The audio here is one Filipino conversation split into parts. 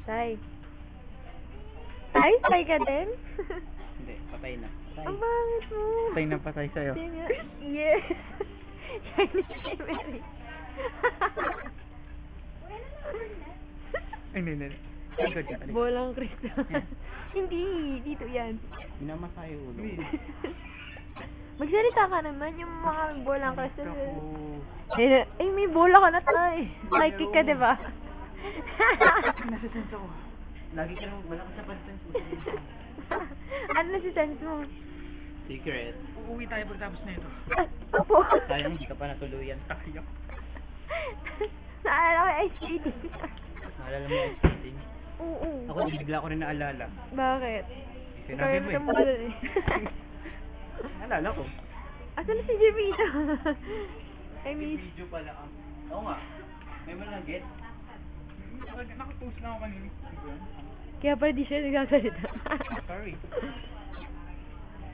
Tay. Tay, tay ka din? Hindi, patay na. Ang bangit mo. Patay na patay sa'yo. Yes. Chinese Mary. Ay, hindi. Likod ka. Bolang Kristo. Hindi, dito yan. Minamasa yung ulo. Magsalita ka naman yung mga bolang Kristo. Ako. Ay, may bola ka na tayo. May kick ka, diba? Nasa sense ako. Lagi ka nung malakas sa pansense mo. Ano na si sense mo? Secret. Uuwi tayo pagtapos na ito. Opo. Sayang, hindi ka pa natuluyan. Tayo. Naalala ko yung ice skating. Naalala mo yung ice skating? Oo. Ako, bigla ko rin naalala. Bakit? Sinabi mo Kaya mo dun eh. Naalala ko. Asan na si Jemita? I miss. Video pala ang... Oo nga. May malagit. Nakapost na ako kanina. Kaya pala di siya nagsasalita. Sorry.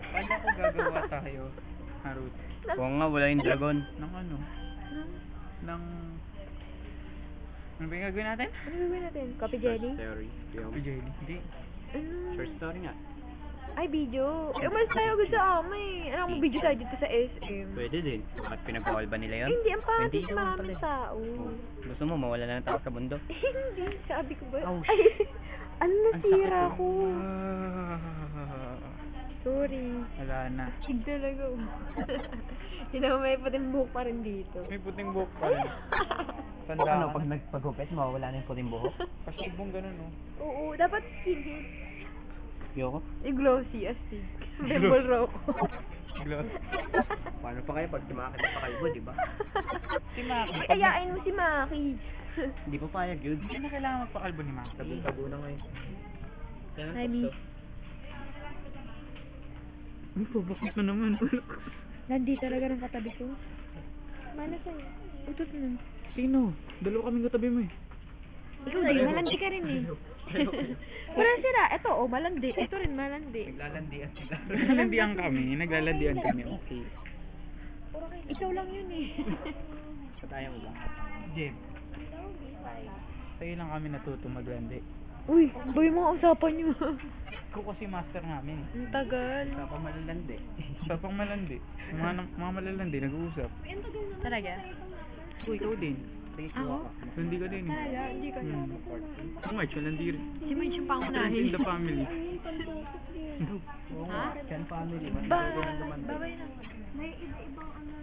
Paano ko gagawa tayo, Haruto? Oo nga, wala yung dragon. Nang ano? Nang... Ano ba yung gagawin natin? Ano gagawin natin? Copy jelly? Story. Copy jelly? Hindi. Short story nga. Ay, video. Eh, umalis tayo agad sa amay. Alam mo, video tayo dito sa SM. Pwede din. Bakit pinag-bawal ba nila yun? Hindi, ang pangit Hindi kasi naman maraming pala. tao. Oh. Gusto mo, mawala na ng tao sa bundok? Hindi, sabi ko ba? Oh, Ay, ano Ang nasira sakit, ko? oh. Sorry. Wala na. Tig talaga. Hindi may puting buhok pa rin dito. May puting buhok pa rin. Tanda Ano, ka pag na. nagpagupit mo, wala na yung puting buhok? Pasibong ganun, no? Oo, dapat skinhead. Yoko? I-glossy, astig. Bembol raw ko. Gloss. Paano pa kayo pag tumakit pa kalbo, di ba? Si Maki. Ayain mo si Maki. Hindi pa payag yun. Hindi na kailangan magpakalbo ni Maki. Tabi-tabo na ngayon. Hi, miss. Ay, pabakit na naman. Nandi talaga ng katabi ko. Mana sa'yo? Utot mo. Sino? Dalawa kaming katabi mo eh. Ikaw din, malandi ka rin eh. Walang sira. Ito, oh, malandi. Ito rin, malandi. Naglalandian sila. Naglalandian kami. Naglalandian kami. Okay. Ikaw lang yun eh. Sa tayong lang. Jim. Sa'yo lang kami natuto maglandi. Uy, boy mo usapan niyo. Ikaw kasi master namin. Ang tagal. Sa pamalalandi. Sa pang malandi. Yung mga malalandi, nag-uusap. Talaga? Uy, ikaw din. Ako? Hindi ka din eh. Talaga? Hindi ko na. Si March, malandi rin. Si Mitch yung Friends pangunahin. in the family. Oo Ha? nga, Chan family. Ba, Matulog ng dumanda. babay na. May iba-ibang ano